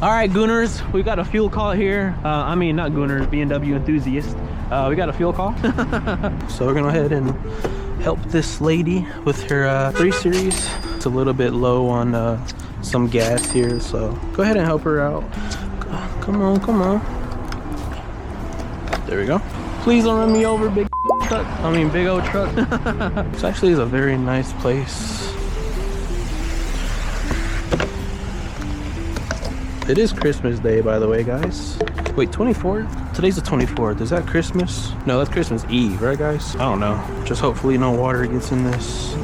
All right, Gooners, we got a fuel call here. I mean, not Gooners, BMW enthusiasts. We got a fuel call. So we're gonna go ahead and help this lady with her 3 Series. It's a little bit low on some gas here, so go ahead and help her out. Come on, come on. There we go. Please don't run me over, big truck. I mean, big old truck. This actually is a very nice place. It is Christmas Day, by the way, guys. Wait, 24th? Today's the 24th. Is that Christmas? No, that's Christmas Eve, right, guys? I don't know. Just hopefully no water gets in this.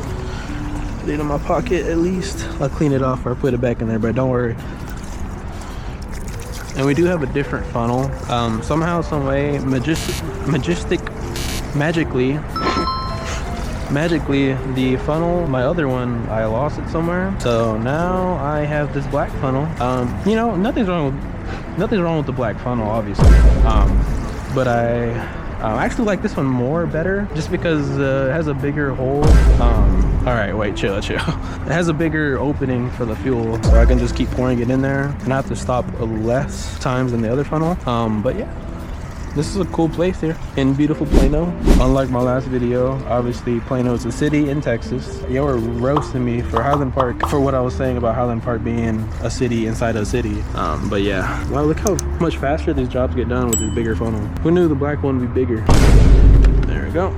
Put it in my pocket, at least. I'll clean it off or put it back in there, but don't worry. And we do have a different funnel. Somehow, some way, magically, the funnel, my other one, I lost it somewhere. So now I have this black funnel. You know, nothing's wrong with the black funnel, obviously. But I actually like this one better, just because it has a bigger hole. All right, wait, chill. It has a bigger opening for the fuel, so I can just keep pouring it in there, and I have to stop less times than the other funnel. But yeah. This is a cool place here in beautiful Plano. Unlike my last video, obviously Plano is a city in Texas. Y'all were roasting me for Highland Park, for what I was saying about Highland Park being a city inside a city. But yeah, wow, look how much faster these jobs get done with this bigger funnel. Who knew the black one would be bigger? There we go.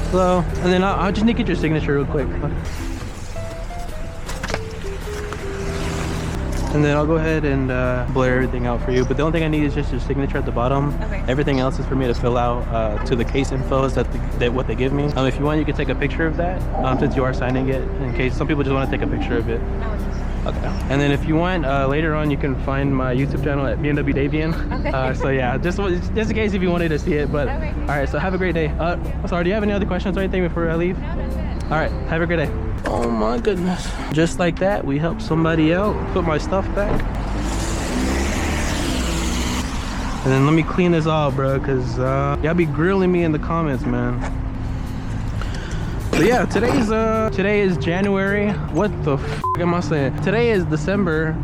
Hello, and then I'll just need to get your signature real quick. And then I'll go ahead and blur everything out for you. But the only thing I need is just your signature at the bottom. Okay. Everything else is for me to fill out to the case info that what they give me. If you want, you can take a picture of that since you are signing it. In case some people just want to take a picture of it. Okay. And then if you want, later on you can find my YouTube channel at BMW Davian. Okay. So yeah, just in case if you wanted to see it. But okay. All right, so have a great day. Sorry, do you have any other questions or anything before I leave? No, that's it. All right, have a great day. Oh my goodness. Just like that, we helped somebody out. Put my stuff back. And then let me clean this off, bro, because y'all be grilling me in the comments, man. So yeah, today is January. What the f am I saying? Today is December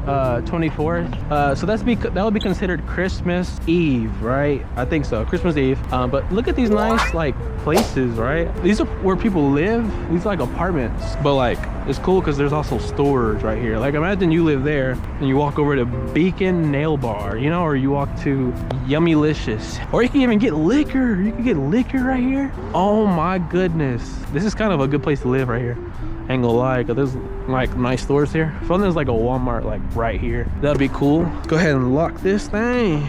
24th. So that would be considered Christmas Eve, right? I think so, Christmas Eve. But look at these nice like places, right? These are where people live. These are like apartments, but like it's cool because there's also stores right here. Like imagine you live there and you walk over to Beacon Nail Bar, you know, or you walk to Yummylicious, or you can even get liquor. You can get liquor right here. Oh my goodness, this is kind of a good place to live right here. Ain't gonna lie, cause there's like nice stores here. If there's like a Walmart like right here, that'd be cool. Go ahead and lock this thing.